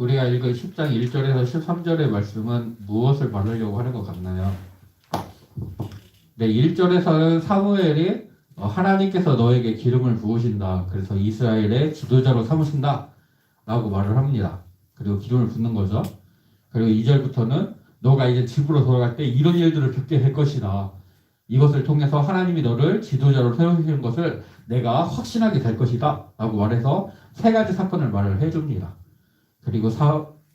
우리가 읽은 10장 1절에서 13절의 말씀은 무엇을 말하려고 하는 것 같나요? 네, 1절에서는 사무엘이 하나님께서 너에게 기름을 부으신다. 그래서 이스라엘의 지도자로 삼으신다. 라고 말을 합니다. 그리고 기름을 붓는 거죠. 그리고 2절부터는 너가 이제 집으로 돌아갈 때 이런 일들을 겪게 될 것이다. 이것을 통해서 하나님이 너를 지도자로 세우시는 것을 내가 확신하게 될 것이다. 라고 말해서 세 가지 사건을 말을 해줍니다. 그리고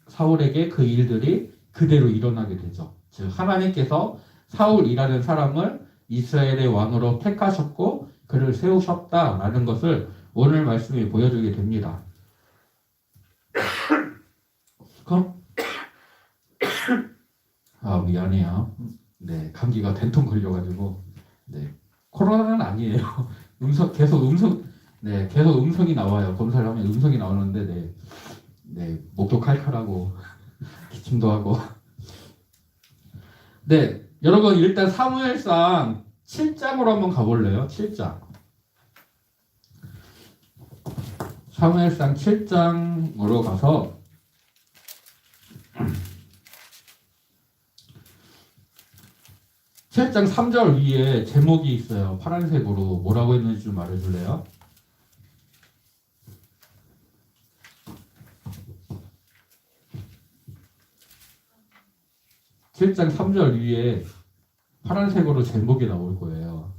사울에게 그 일들이 그대로 일어나게 되죠. 즉 하나님께서 사울이라는 사람을 이스라엘의 왕으로 택하셨고 그를 세우셨다라는 것을 오늘 말씀이 보여주게 됩니다. 미안해요. 네, 감기가 된통 걸려가지고. 네, 코로나는 아니에요. 계속 음성이 나와요. 검사를 하면 음성이 나오는데, 목도 칼칼하고 기침도 하고. 네, 여러분 일단 사무엘상 7장으로 한번 가볼래요? 7장. 사무엘상 7장으로 가서 7장 3절 위에 제목이 있어요. 파란색으로 뭐라고 했는지 좀 말해줄래요? (7장 3절) 위에 파란색으로 제목이 나올 거예요.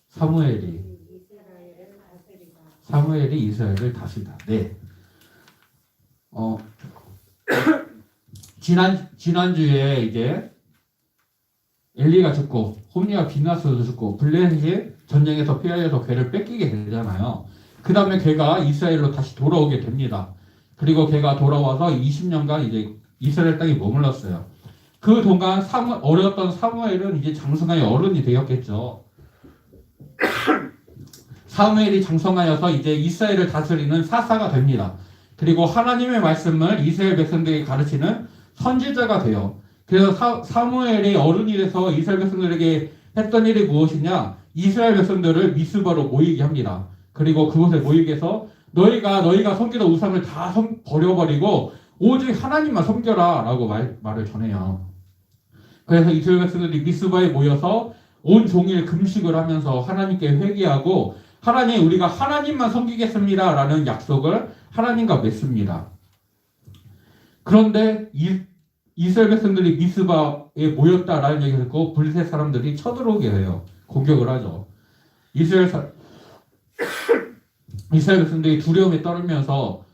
사무엘이 이스라엘을 다스리다. 네. 지난주에 이제 엘리가 죽고 홈리와 비나스도 죽고 블레셋이 전쟁에서 피하여서 걔를 뺏기게 되잖아요. 그 다음에 걔가 이스라엘로 다시 돌아오게 됩니다. 그리고 걔가 돌아와서 20년간 이제 이스라엘 땅에 머물렀어요. 그 동안 어렸던 사무엘은 이제 장성하여 어른이 되었겠죠. 사무엘이 장성하여서 이제 이스라엘을 다스리는 사사가 됩니다. 그리고 하나님의 말씀을 이스라엘 백성들에게 가르치는 선지자가 돼요. 그래서 사무엘이 어른이 돼서 이스라엘 백성들에게 했던 일이 무엇이냐? 이스라엘 백성들을 미스바로 모이게 합니다. 그리고 그곳에 모이게 해서 너희가 섬기던 우상을 다 버려버리고 오직 하나님만 섬겨라 라고 말을 전해요. 그래서 이스라엘 백성들이 미스바에 모여서 온 종일 금식을 하면서 하나님께 회개하고 하나님 우리가 하나님만 섬기겠습니다 라는 약속을 하나님과 맺습니다. 그런데 이스라엘 백성들이 미스바에 모였다라는 얘기를 듣고 블레셋 사람들이 쳐들어오게 해요. 공격을 하죠. 이스라엘 백성들이 두려움에 떨면서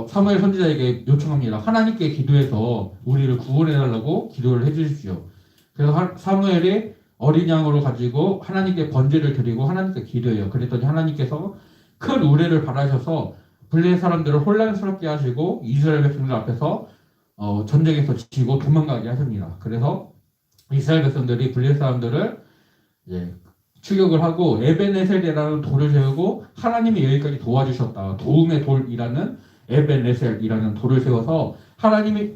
사무엘 선지자에게 요청합니다. 하나님께 기도해서 우리를 구원해달라고 기도를 해주십시오. 그래서 사무엘이 어린 양으로 가지고 하나님께 번제를 드리고 하나님께 기도해요. 그랬더니 하나님께서 큰 우레를 바라셔서 블레셋 사람들을 혼란스럽게 하시고 이스라엘 백성들 앞에서 전쟁에서 지고 도망가게 하십니다. 그래서 이스라엘 백성들이 블레셋 사람들을 추격을 하고 에벤에셀이라는 돌을 세우고 하나님이 여기까지 도와주셨다. 도움의 돌이라는 에벤에셀이라는 돌을 세워서 하나님이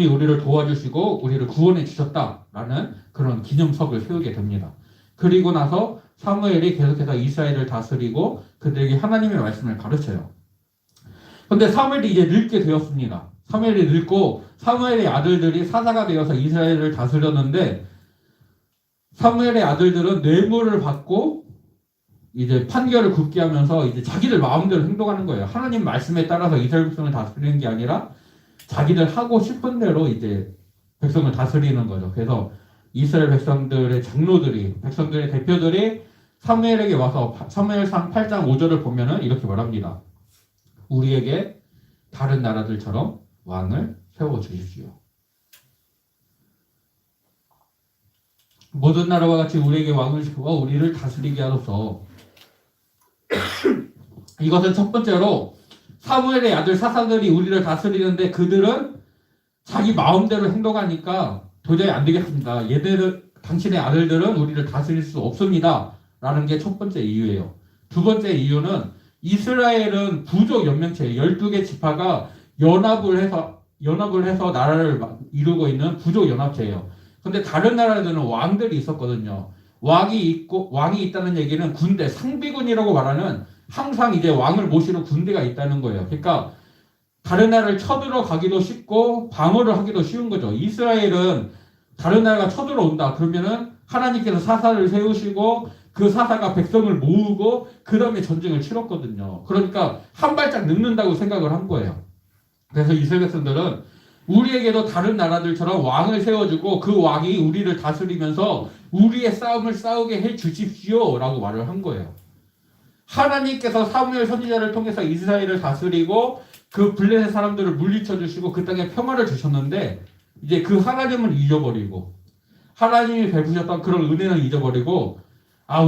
우리를 도와주시고 우리를 구원해 주셨다라는 그런 기념석을 세우게 됩니다. 그리고 나서 사무엘이 계속해서 이스라엘을 다스리고 그들에게 하나님의 말씀을 가르쳐요. 근데 사무엘이 이제 늙게 되었습니다. 사무엘이 늙고 사무엘의 아들들이 사사가 되어서 이스라엘을 다스렸는데 사무엘의 아들들은 뇌물을 받고 이제 판결을 굽게 하면서 이제 자기들 마음대로 행동하는 거예요. 하나님 말씀에 따라서 이스라엘 백성을 다스리는 게 아니라 자기들 하고 싶은 대로 이제 백성을 다스리는 거죠. 그래서 이스라엘 백성들의 장로들이 백성들의 대표들이 사무엘에게 와서 사무엘상 8장 5절을 보면은 이렇게 말합니다. 우리에게 다른 나라들처럼 왕을 세워 주십시오. 모든 나라와 같이 우리에게 왕을 세워 우리를 다스리게 하소서. 이것은 첫 번째로 사무엘의 아들 사사들이 우리를 다스리는데 그들은 자기 마음대로 행동하니까 도저히 안 되겠습니다. 당신의 아들들은 우리를 다스릴 수 없습니다. 라는 게 첫 번째 이유예요. 두 번째 이유는 이스라엘은 부족 연맹체예요. 12개 지파가 연합을 해서 나라를 이루고 있는 부족 연합체예요. 근데 다른 나라들은 왕들이 있었거든요. 왕이 있다는 얘기는 군대, 상비군이라고 말하는 항상 이제 왕을 모시는 군대가 있다는 거예요. 그러니까 다른 나라를 쳐들어가기도 쉽고 방어를 하기도 쉬운 거죠. 이스라엘은 다른 나라가 쳐들어온다 그러면은 하나님께서 사사를 세우시고 그 사사가 백성을 모으고 그 다음에 전쟁을 치렀거든요. 그러니까 한 발짝 늦는다고 생각을 한 거예요. 그래서 이스라엘 백성들은 우리에게도 다른 나라들처럼 왕을 세워주고 그 왕이 우리를 다스리면서 우리의 싸움을 싸우게 해 주십시오 라고 말을 한 거예요. 하나님께서 사무엘 선지자를 통해서 이스라엘을 다스리고 그 블레셋 사람들을 물리쳐 주시고 그 땅에 평화를 주셨는데 이제 그 하나님을 잊어버리고 하나님이 베푸셨던 그런 은혜는 잊어버리고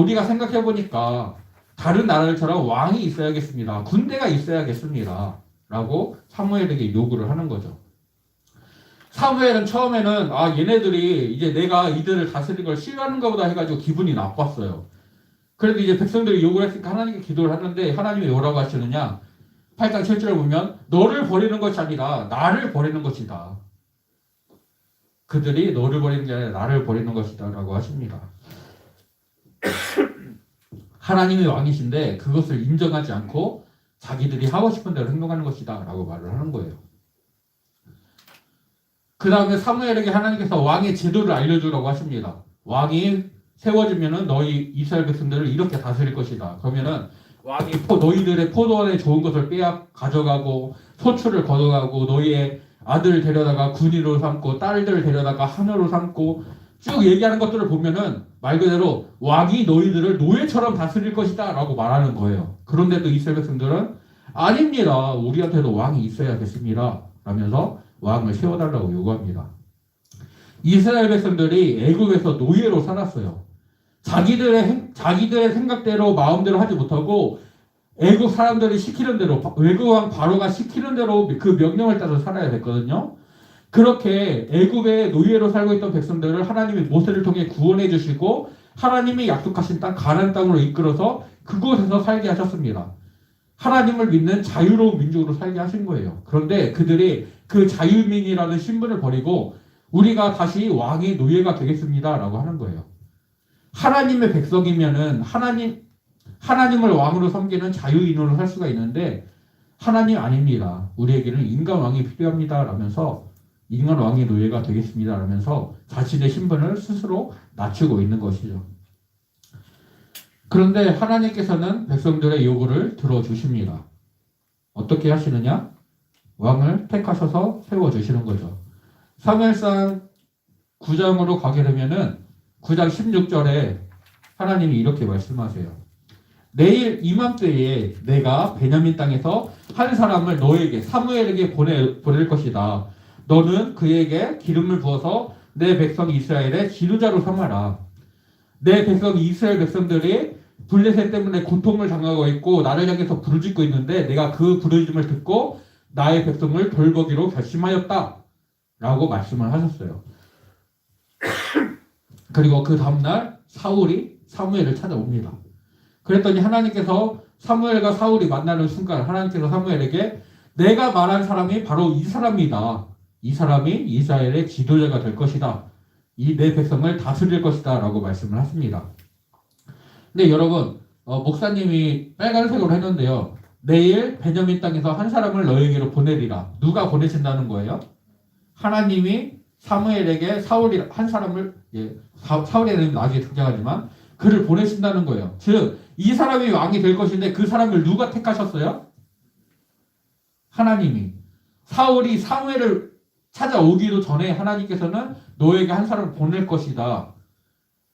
우리가 생각해 보니까 다른 나라들처럼 왕이 있어야겠습니다. 군대가 있어야겠습니다. 라고 사무엘에게 요구를 하는 거죠. 사무엘은 처음에는 얘네들이 이제 내가 이들을 다스리는 걸 싫어하는가 보다 해가지고 기분이 나빴어요. 그래도 이제 백성들이 요구를 했으니까 하나님께 기도를 하는데 하나님이 뭐라고 하시느냐? 8장 7절을 보면 너를 버리는 것이 아니라 나를 버리는 것이다. 그들이 너를 버리는 게 아니라 나를 버리는 것이다 라고 하십니다. 하나님이 왕이신데 그것을 인정하지 않고 자기들이 하고 싶은 대로 행동하는 것이다 라고 말을 하는 거예요. 그 다음에 사무엘에게 하나님께서 왕의 제도를 알려주라고 하십니다. 왕이 세워지면은 너희 이스라엘 백성들을 이렇게 다스릴 것이다. 그러면은 왕이 너희들의 포도원에 좋은 것을 빼앗 가져가고 소출을 걷어가고 너희의 아들 데려다가 군인으로 삼고 딸들 데려다가 하늘로 삼고 쭉 얘기하는 것들을 보면은 말 그대로 왕이 너희들을 노예처럼 다스릴 것이다 라고 말하는 거예요. 그런데도 이스라엘 백성들은 아닙니다. 우리한테도 왕이 있어야겠습니다. 라면서 왕을 세워달라고 요구합니다. 이스라엘 백성들이 애굽에서 노예로 살았어요. 자기들의 생각대로 마음대로 하지 못하고 애굽 사람들이 시키는 대로 애굽 왕 바로가 시키는 대로 그 명령을 따라 살아야 됐거든요. 그렇게 애굽의 노예로 살고 있던 백성들을 하나님이 모세를 통해 구원해 주시고 하나님이 약속하신 땅 가나안 땅으로 이끌어서 그곳에서 살게 하셨습니다. 하나님을 믿는 자유로운 민족으로 살게 하신 거예요. 그런데 그들이 그 자유민이라는 신분을 버리고 우리가 다시 왕의 노예가 되겠습니다 라고 하는 거예요. 하나님의 백성이면은 하나님을 왕으로 섬기는 자유인으로 살 수가 있는데 하나님 아닙니다. 우리에게는 인간 왕이 필요합니다 라면서 인간 왕의 노예가 되겠습니다 라면서 자신의 신분을 스스로 낮추고 있는 것이죠. 그런데 하나님께서는 백성들의 요구를 들어주십니다. 어떻게 하시느냐? 왕을 택하셔서 세워주시는 거죠. 사무엘상 9장으로 가게 되면은 9장 16절에 하나님이 이렇게 말씀하세요. 내일 이맘때에 내가 베냐민 땅에서 한 사람을 너에게 사무엘에게 보낼 것이다. 너는 그에게 기름을 부어서 내 백성 이스라엘의 지도자로 삼아라. 내 백성 이스라엘 백성들이 블레셋 때문에 고통을 당하고 있고 나를 향해서 부르짖고 있는데 내가 그 부르짖음을 듣고 나의 백성을 돌보기로 결심하였다. 라고 말씀을 하셨어요. 그리고 그 다음날 사울이 사무엘을 찾아옵니다. 그랬더니 하나님께서 사무엘과 사울이 만나는 순간 하나님께서 사무엘에게 내가 말한 사람이 바로 이 사람이다. 이 사람이 이스라엘의 지도자가 될 것이다. 이 내 백성을 다스릴 것이다. 라고 말씀을 하십니다. 근데 여러분 목사님이 빨간색으로 했는데요. 내일 베냐민 땅에서 한 사람을 너에게로 보내리라. 누가 보내신다는 거예요? 하나님이 사무엘에게 한 사람을 사울에는 나중에 등장하지만 그를 보내신다는 거예요. 즉 이 사람이 왕이 될 것인데 그 사람을 누가 택하셨어요? 하나님이. 사울이 사무엘을 찾아오기도 전에 하나님께서는 너에게 한 사람을 보낼 것이다.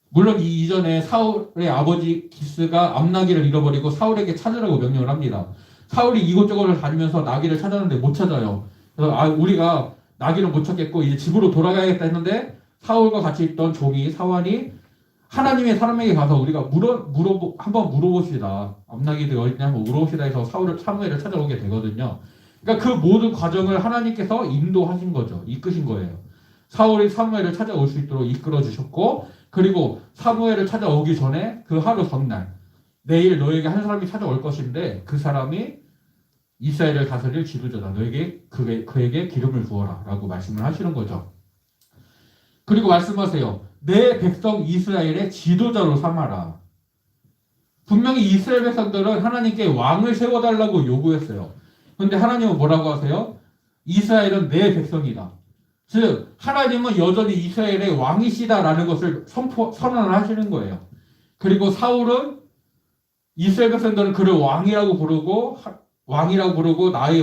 물론 이 이전에 사울의 아버지 기스가 암나귀를 잃어버리고 사울에게 찾으라고 명령을 합니다. 사울이 이곳저곳을 다니면서 나귀를 찾았는데 못 찾아요. 그래서 우리가 나귀를 못 찾겠고 이제 집으로 돌아가야겠다 했는데 사울과 같이 있던 종이 사환이 하나님의 사람에게 가서 우리가 한번 물어봅시다. 암나귀들이 어디냐 한번 물어봅시다 해서 사무엘을 찾아오게 되거든요. 그러니까 그 모든 과정을 하나님께서 인도하신 거죠. 이끄신 거예요. 사울이 사무엘을 찾아올 수 있도록 이끌어 주셨고 그리고 사무엘을 찾아오기 전에 그 하루 전날 내일 너에게 한 사람이 찾아올 것인데 그 사람이 이스라엘을 다스릴 지도자다. 그에게 기름을 부어라 라고 말씀을 하시는 거죠. 그리고 말씀하세요. 내 백성 이스라엘의 지도자로 삼아라. 분명히 이스라엘 백성들은 하나님께 왕을 세워달라고 요구했어요. 그런데 하나님은 뭐라고 하세요? 이스라엘은 내 백성이다. 즉 하나님은 여전히 이스라엘의 왕이시다라는 것을 선언을 하시는 거예요. 그리고 사울은 이스라엘 백성들은 그를 왕이라고 부르고 나의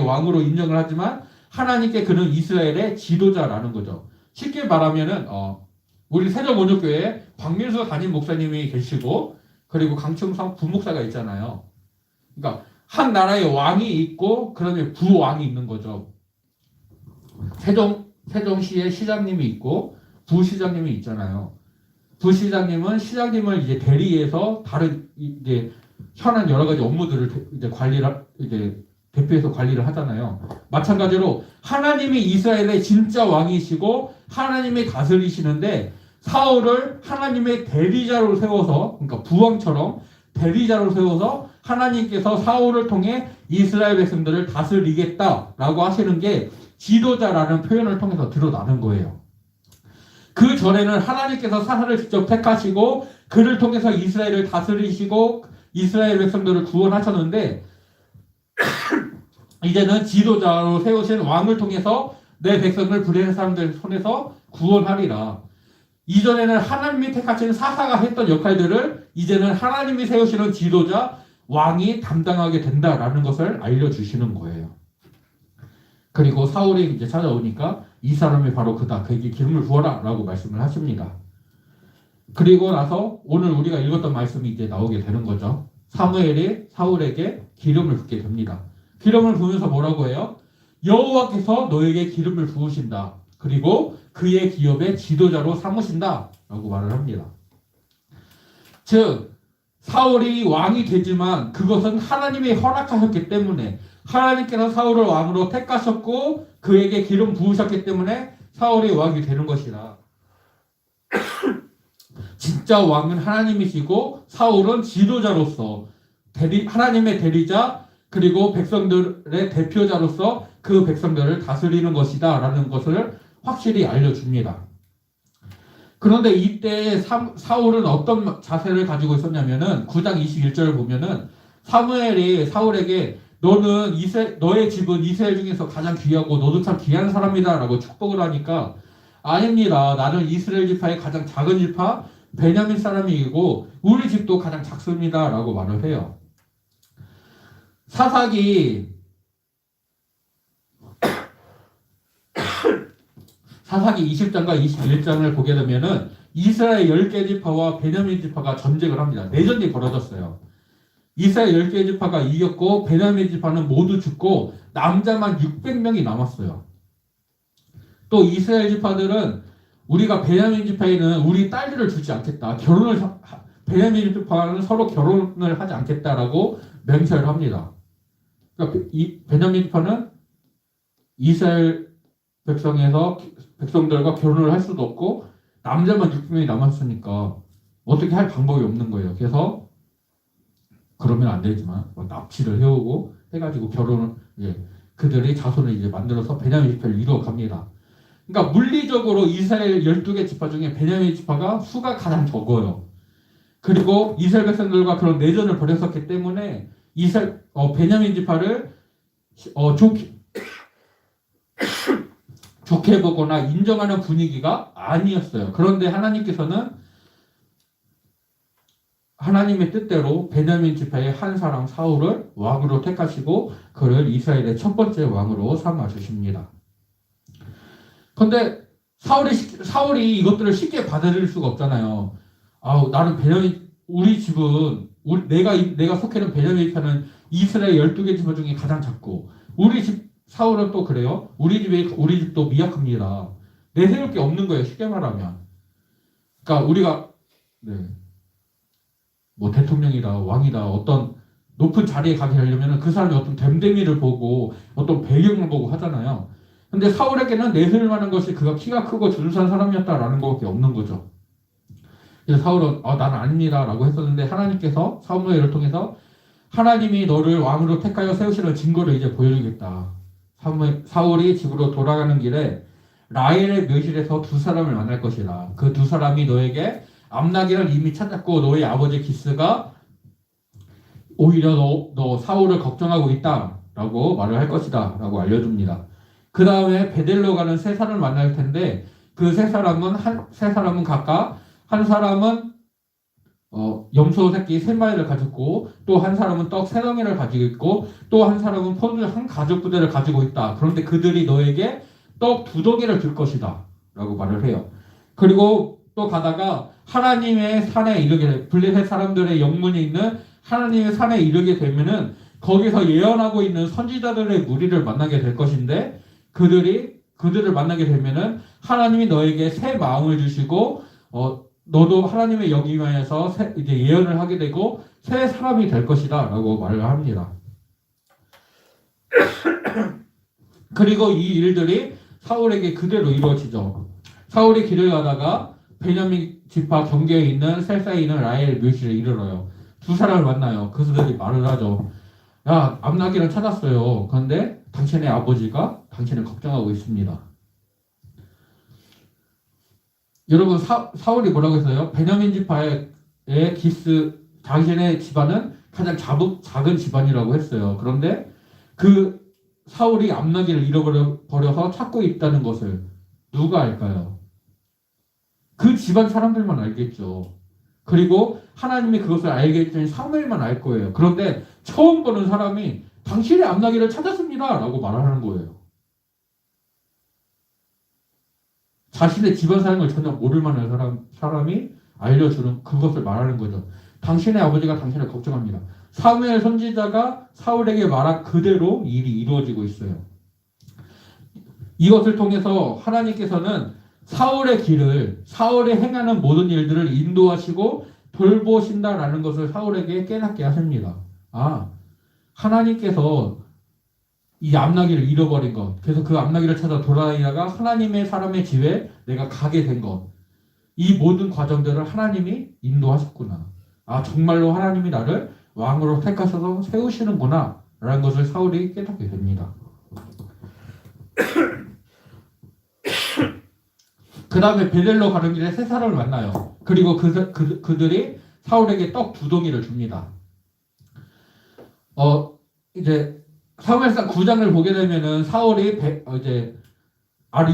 왕으로 인정을 하지만 하나님께 그는 이스라엘의 지도자라는 거죠. 쉽게 말하면은 우리 세종원효교회에 박민수 담임 목사님이 계시고 그리고 강충성 부목사가 있잖아요. 그러니까 한 나라의 왕이 있고 그다음에 부왕이 있는 거죠. 세종시의 시장님이 있고 부시장님이 있잖아요. 부시장님은 시장님을 이제 대리해서 다른 이제 현안 여러 가지 업무들을 이제 대표해서 관리를 하잖아요. 마찬가지로 하나님이 이스라엘의 진짜 왕이시고 하나님이 다스리시는데 사울을 하나님의 대리자로 세워서 그러니까 부왕처럼 대리자로 세워서 하나님께서 사울을 통해 이스라엘 백성들을 다스리겠다라고 하시는 게 지도자라는 표현을 통해서 드러나는 거예요. 그 전에는 하나님께서 사사를 직접 택하시고 그를 통해서 이스라엘을 다스리시고 이스라엘 백성들을 구원하셨는데 이제는 지도자로 세우신 왕을 통해서 내 백성을 불의한 사람들 손에서 구원하리라. 이전에는 하나님이 택하신 사사가 했던 역할들을 이제는 하나님이 세우시는 지도자 왕이 담당하게 된다라는 것을 알려주시는 거예요. 그리고 사울이 이제 찾아오니까 이 사람이 바로 그다. 그에게 기름을 부어라 라고 말씀을 하십니다. 그리고 나서 오늘 우리가 읽었던 말씀이 이제 나오게 되는 거죠. 사무엘이 사울에게 기름을 붓게 됩니다. 기름을 부으면서 뭐라고 해요? 여호와께서 너에게 기름을 부으신다. 그리고 그의 기업의 지도자로 삼으신다 라고 말을 합니다. 즉 사울이 왕이 되지만 그것은 하나님이 허락하셨기 때문에 하나님께서 사울을 왕으로 택하셨고 그에게 기름 부으셨기 때문에 사울이 왕이 되는 것이라. 진짜 왕은 하나님이시고 사울은 지도자로서 하나님의 대리자 그리고 백성들의 대표자로서 그 백성들을 다스리는 것이다 라는 것을 확실히 알려줍니다. 그런데 이때 사울은 어떤 자세를 가지고 있었냐면은 9장 21절을 보면은 사무엘이 사울에게 너는 너의 집은 이스라엘 중에서 가장 귀하고 너도 참 귀한 사람이다 라고 축복을 하니까 아닙니다. 나는 이스라엘 지파의 가장 작은 지파 베냐민 사람이고 우리 집도 가장 작습니다 라고 말을 해요. 사사기 20장과 21장을 보게 되면은 이스라엘 10개 지파와 베냐민 지파가 전쟁을 합니다. 내전이 벌어졌어요. 이스라엘 10개 지파가 이겼고 베냐민 지파는 모두 죽고 남자만 600명이 남았어요. 또 이스라엘 지파들은 우리가 베냐민 지파에는 우리 딸들을 주지 않겠다. 베냐민 지파는 서로 결혼을 하지 않겠다라고 맹세를 합니다. 그러니까 이 베냐민 지파는 이스라엘 백성들과 결혼을 할 수도 없고 남자만 600명이 남았으니까 어떻게 할 방법이 없는 거예요. 그래서 그러면 안 되지만 납치를 해오고 해가지고 결혼을 그들의 자손을 이제 만들어서 베냐민 지파를 이루어갑니다. 그러니까 물리적으로 이스라엘 12개 지파 중에 베냐민 지파가 수가 가장 적어요. 그리고 이스라엘 백성들과 그런 내전을 벌였었기 때문에 베냐민 지파를 좋게 보거나 인정하는 분위기가 아니었어요. 그런데 하나님께서는 하나님의 뜻대로 베냐민 지파의 한 사람 사울을 왕으로 택하시고 그를 이스라엘의 첫 번째 왕으로 삼아 주십니다. 그런데 사울이 이것들을 쉽게 받아들일 수가 없잖아요. 나는 우리 집은 내가 속해 있는 베냐민 지파는 이스라엘 12개 지파 중에 가장 작고 우리 집 사울은 또 그래요. 우리 집도 미약합니다. 내세울 게 없는 거예요. 쉽게 말하면. 그러니까 우리가 뭐 대통령이다, 왕이다, 어떤 높은 자리에 가게 하려면 그 사람이 어떤 됨됨이를 보고 어떤 배경을 보고 하잖아요. 근데 사울에게는 내세울 만한 것이 그가 키가 크고 준수한 사람이었다라는 것밖에 없는 거죠. 그래서 사울은 나는 아닙니다 라고 했었는데 하나님께서 사무엘을 통해서 하나님이 너를 왕으로 택하여 세우시는 증거를 이제 보여주겠다. 사울이 집으로 돌아가는 길에 라헬의 묘실에서 두 사람을 만날 것이라. 그 두 사람이 너에게 암나기를 이미 찾았고 너의 아버지 기스가 오히려 너 사울을 걱정하고 있다라고 말을 할 것이다라고 알려줍니다. 그 다음에 베델로 가는 세 사람을 만날 텐데 그 세 사람은 각각 한 사람은 염소 새끼 3마리를 가졌고 또 한 사람은 떡 3덩이를 가지고 있고 또 한 사람은 포도 한 가죽 부대를 가지고 있다. 그런데 그들이 너에게 떡 2덩이를 줄 것이다 라고 말을 해요. 그리고 또 가다가 하나님의 산에 이르게 돼. 블레셋 사람들의 영문이 있는 하나님의 산에 이르게 되면은 거기서 예언하고 있는 선지자들의 무리를 만나게 될 것인데 그들을 만나게 되면은 하나님이 너에게 새 마음을 주시고 너도 하나님의 영임하여서 이제 예언을 하게 되고 새 사람이 될 것이다라고 말을 합니다. 그리고 이 일들이 사울에게 그대로 이루어지죠. 사울이 길을 가다가 베냐민 지파 경계에 있는 셀사에 있는 라헬 묘실에 이르러요. 두 사람을 만나요. 그들이 말을 하죠. 야, 암나기를 찾았어요. 그런데 당신의 아버지가 당신을 걱정하고 있습니다. 여러분 사울이 뭐라고 했어요? 베냐민 지파의 당신의 집안은 가장 작은 집안이라고 했어요. 그런데 그 사울이 암나기를 잃어버려서 찾고 있다는 것을 누가 알까요? 그 집안 사람들만 알겠죠. 그리고 하나님이 그것을 알게 했더니 사무엘만 알 거예요. 그런데 처음 보는 사람이 당신의 암나기를 찾았습니다 라고 말을 하는 거예요. 자신의 집안 사정을 전혀 모를 만한 사람이 알려주는 그것을 말하는 거죠. 당신의 아버지가 당신을 걱정합니다. 사무엘 선지자가 사울에게 말한 그대로 일이 이루어지고 있어요. 이것을 통해서 하나님께서는 사울의 행하는 모든 일들을 인도하시고 돌보신다라는 것을 사울에게 깨닫게 하십니다. 하나님께서 이 암나기를 잃어버린 것, 그래서 그 암나기를 찾아 돌아다니다가 하나님의 사람의 집에 내가 가게 된 것, 이 모든 과정들을 하나님이 인도하셨구나. 정말로 하나님이 나를 왕으로 택하셔서 세우시는구나 라는 것을 사울이 깨닫게 됩니다. 그 다음에 베델로 가는 길에 세 사람을 만나요. 그리고 그들이 사울에게 떡 2덩이를 줍니다. 이제 사무엘상 9장을 보게 되면은 사울이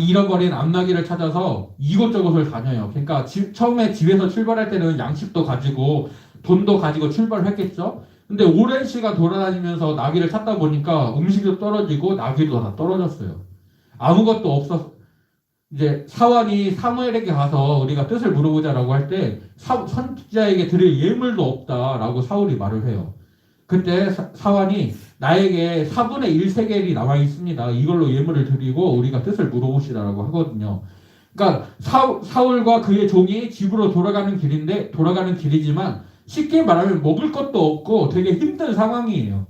잃어버린 암나기를 찾아서 이곳저곳을 다녀요. 그러니까 처음에 집에서 출발할 때는 양식도 가지고 돈도 가지고 출발을 했겠죠. 근데 오랜 시간 돌아다니면서 나귀를 찾다 보니까 음식도 떨어지고 나귀도 다 떨어졌어요. 아무것도 없어. 이제 사환이 사무엘에게 가서 우리가 뜻을 물어보자라고 할 때 선지자에게 드릴 예물도 없다라고 사울이 말을 해요. 그때 사환이 나에게 4분의 1 세겔이 남아 있습니다. 이걸로 예물을 드리고 우리가 뜻을 물어보시라라고 하거든요. 그러니까 사울과 그의 종이 집으로 돌아가는 길이지만 쉽게 말하면 먹을 것도 없고 되게 힘든 상황이에요.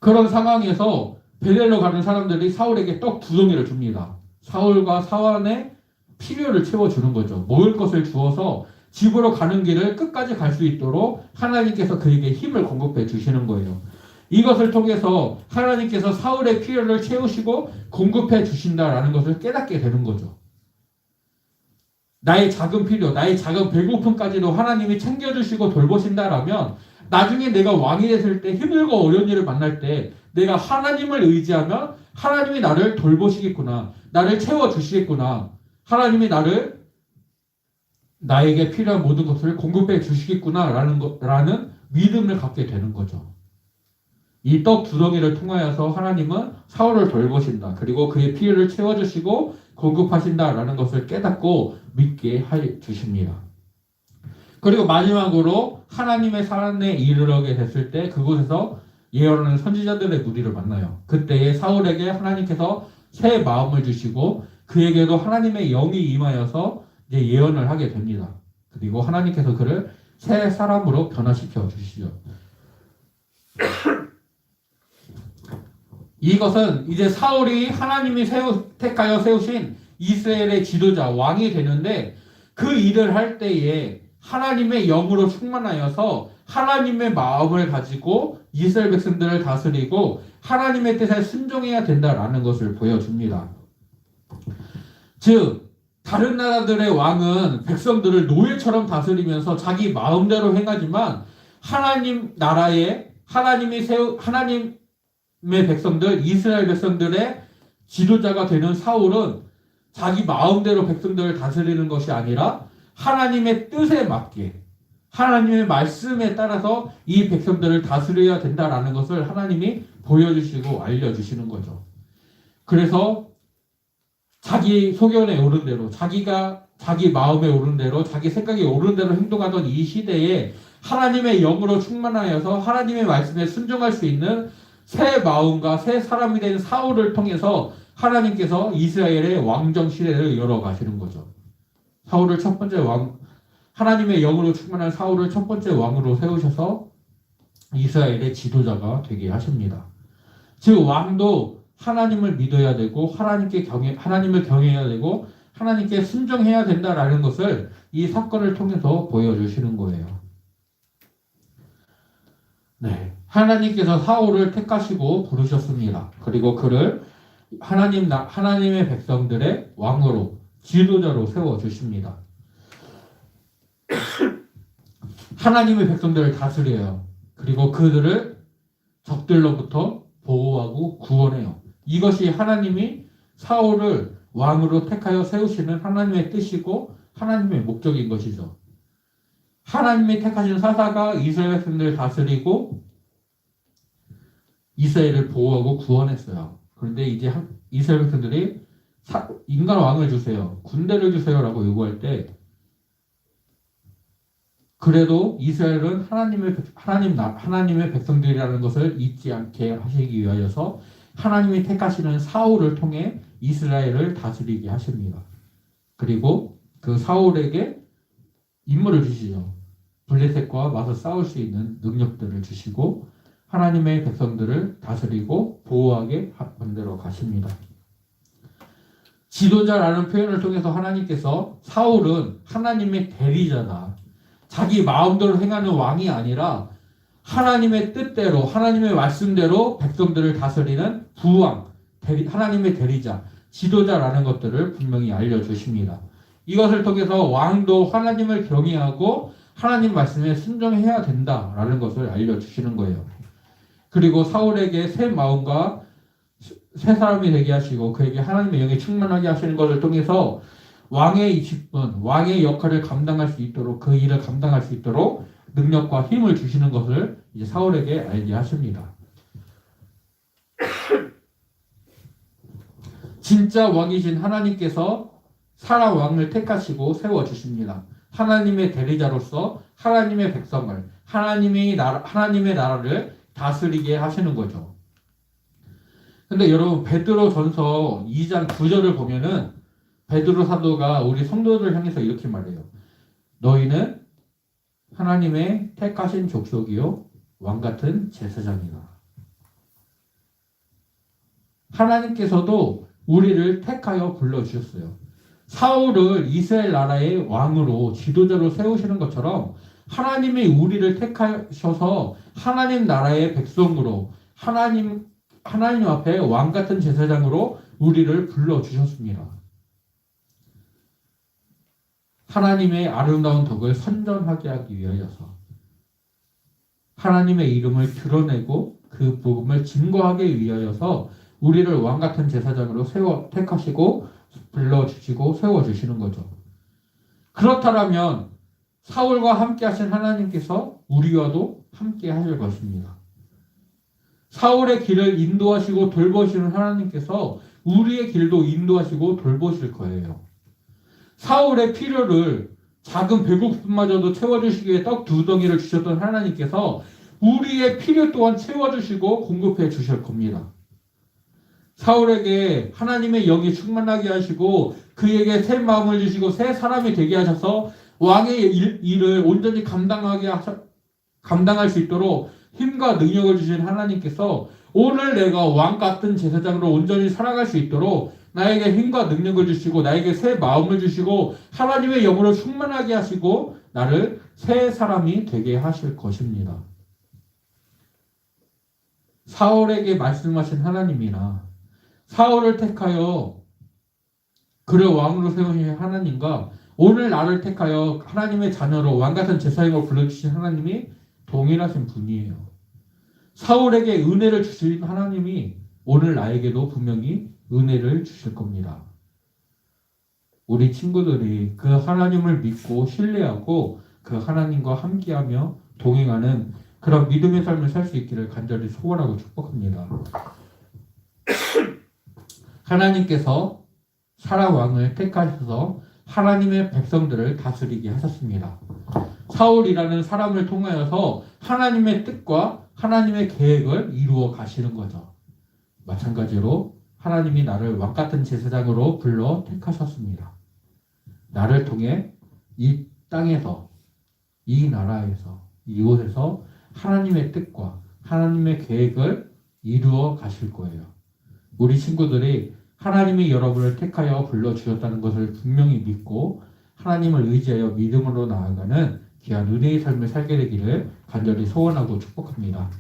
그런 상황에서 베델로 가는 사람들이 사울에게 떡 2덩이를 줍니다. 사울과 사환의 필요를 채워주는 거죠. 먹을 것을 주어서 집으로 가는 길을 끝까지 갈 수 있도록 하나님께서 그에게 힘을 공급해 주시는 거예요. 이것을 통해서 하나님께서 사울의 필요를 채우시고 공급해 주신다라는 것을 깨닫게 되는 거죠. 나의 작은 필요, 나의 작은 배고픔까지도 하나님이 챙겨주시고 돌보신다라면 나중에 내가 왕이 됐을 때 힘들고 어려운 일을 만날 때 내가 하나님을 의지하면 하나님이 나를 돌보시겠구나. 나를 채워주시겠구나. 하나님이 나에게 필요한 모든 것을 공급해 주시겠구나 라는 믿음을 갖게 되는 거죠. 이 떡 2덩이를 통하여서 하나님은 사울을 돌보신다. 그리고 그의 필요를 채워주시고 공급하신다라는 것을 깨닫고 믿게 해주십니다. 그리고 마지막으로 하나님의 산에 이르게 됐을 때 그곳에서 예언하는 선지자들의 무리를 만나요. 그때에 사울에게 하나님께서 새 마음을 주시고 그에게도 하나님의 영이 임하여서 이제 예언을 하게 됩니다. 그리고 하나님께서 그를 새 사람으로 변화시켜 주시죠. 이것은 이제 사울이 하나님이 택하여 세우신 이스라엘의 지도자, 왕이 되는데 그 일을 할 때에 하나님의 영으로 충만하여서 하나님의 마음을 가지고 이스라엘 백성들을 다스리고 하나님의 뜻에 순종해야 된다라는 것을 보여줍니다. 즉 다른 나라들의 왕은 백성들을 노예처럼 다스리면서 자기 마음대로 행하지만 하나님 나라에 하나님의 백성들, 이스라엘 백성들의 지도자가 되는 사울은 자기 마음대로 백성들을 다스리는 것이 아니라 하나님의 뜻에 맞게 하나님의 말씀에 따라서 이 백성들을 다스려야 된다라는 것을 하나님이 보여주시고 알려주시는 거죠. 그래서 자기 소견에 오른 대로, 자기 마음에 오른 대로, 자기 생각에 오른 대로 행동하던 이 시대에 하나님의 영으로 충만하여서 하나님의 말씀에 순종할 수 있는 새 마음과 새 사람이 된 사울을 통해서 하나님께서 이스라엘의 왕정 시대를 열어가시는 거죠. 사울을 첫 번째 하나님의 영으로 충만한 사울을 첫 번째 왕으로 세우셔서 이스라엘의 지도자가 되게 하십니다. 즉 왕도 하나님을 믿어야 되고 하나님을 경외해야 되고 하나님께 순종해야 된다라는 것을 이 사건을 통해서 보여주시는 거예요. 네, 하나님께서 사울을 택하시고 부르셨습니다. 그리고 그를 하나님의 백성들의 왕으로 지도자로 세워주십니다. 하나님의 백성들을 다스려요. 그리고 그들을 적들로부터 보호하고 구원해요. 이것이 하나님이 사울을 왕으로 택하여 세우시는 하나님의 뜻이고 하나님의 목적인 것이죠. 하나님이 택하신 사사가 이스라엘 백성들을 다스리고 이스라엘을 보호하고 구원했어요. 그런데 이제 이스라엘 백성들이 인간 왕을 주세요, 군대를 주세요라고 요구할 때 그래도 이스라엘은 하나님의 백성들이라는 것을 잊지 않게 하시기 위하여서 하나님이 택하시는 사울을 통해 이스라엘을 다스리게 하십니다. 그리고 그 사울에게 임무를 주시죠. 블레셋과 맞서 싸울 수 있는 능력들을 주시고 하나님의 백성들을 다스리고 보호하게 만들어 가십니다. 지도자라는 표현을 통해서 하나님께서 사울은 하나님의 대리자다, 자기 마음대로 행하는 왕이 아니라 하나님의 뜻대로 하나님의 말씀대로 백성들을 다스리는 부왕, 하나님의 대리자, 지도자라는 것들을 분명히 알려주십니다. 이것을 통해서 왕도 하나님을 경외하고 하나님 말씀에 순종해야 된다라는 것을 알려주시는 거예요. 그리고 사울에게 새 마음과 새 사람이 되게 하시고 그에게 하나님의 영이 충만하게 하시는 것을 통해서 왕의 직분, 왕의 역할을 감당할 수 있도록, 그 일을 감당할 수 있도록 능력과 힘을 주시는 것을 이제 사울에게 알게 하십니다. 진짜 왕이신 하나님께서 사람 왕을 택하시고 세워주십니다. 하나님의 대리자로서 하나님의 백성을, 하나님의 나라를 다스리게 하시는 거죠. 근데 여러분, 베드로전서 2장 9절을 보면은 베드로 사도가 우리 성도들을 향해서 이렇게 말해요. 너희는 하나님의 택하신 족속이요 왕같은 제사장이다. 하나님께서도 우리를 택하여 불러주셨어요. 사울을 이스라엘 나라의 왕으로 지도자로 세우시는 것처럼 하나님이 우리를 택하셔서 하나님 나라의 백성으로 하나님 앞에 왕같은 제사장으로 우리를 불러주셨습니다. 하나님의 아름다운 덕을 선전하게 하기 위하여서 하나님의 이름을 드러내고 그 복음을 증거하기 위하여서 우리를 왕같은 제사장으로 택하시고 불러주시고 세워주시는 거죠. 그렇다면 사울과 함께 하신 하나님께서 우리와도 함께 하실 것입니다. 사울의 길을 인도하시고 돌보시는 하나님께서 우리의 길도 인도하시고 돌보실 거예요. 사울의 필요를 작은 배고픔마저도 채워주시기 위해 떡 2덩이를 주셨던 하나님께서 우리의 필요 또한 채워주시고 공급해 주실 겁니다. 사울에게 하나님의 영이 충만하게 하시고 그에게 새 마음을 주시고 새 사람이 되게 하셔서 왕의 일을 온전히 감당할 수 있도록 힘과 능력을 주신 하나님께서 오늘 내가 왕 같은 제사장으로 온전히 살아갈 수 있도록 나에게 힘과 능력을 주시고 나에게 새 마음을 주시고 하나님의 영으로 충만하게 하시고 나를 새 사람이 되게 하실 것입니다. 사울에게 말씀하신 하나님이나 사울을 택하여 그를 왕으로 세우신 하나님과 오늘 나를 택하여 하나님의 자녀로 왕같은 제사장으로 불러주신 하나님이 동일하신 분이에요. 사울에게 은혜를 주신 하나님이 오늘 나에게도 분명히 은혜를 주실 겁니다. 우리 친구들이 그 하나님을 믿고 신뢰하고 그 하나님과 함께하며 동행하는 그런 믿음의 삶을 살 수 있기를 간절히 소원하고 축복합니다. 하나님께서 사라 왕을 택하셔서 하나님의 백성들을 다스리게 하셨습니다. 사울이라는 사람을 통하여서 하나님의 뜻과 하나님의 계획을 이루어 가시는 거죠. 마찬가지로 하나님이 나를 왕같은 제사장으로 불러 택하셨습니다. 나를 통해 이 땅에서, 이 나라에서, 이곳에서 하나님의 뜻과 하나님의 계획을 이루어 가실 거예요. 우리 친구들이 하나님이 여러분을 택하여 불러주셨다는 것을 분명히 믿고 하나님을 의지하여 믿음으로 나아가는 귀한 은혜의 삶을 살게 되기를 간절히 소원하고 축복합니다.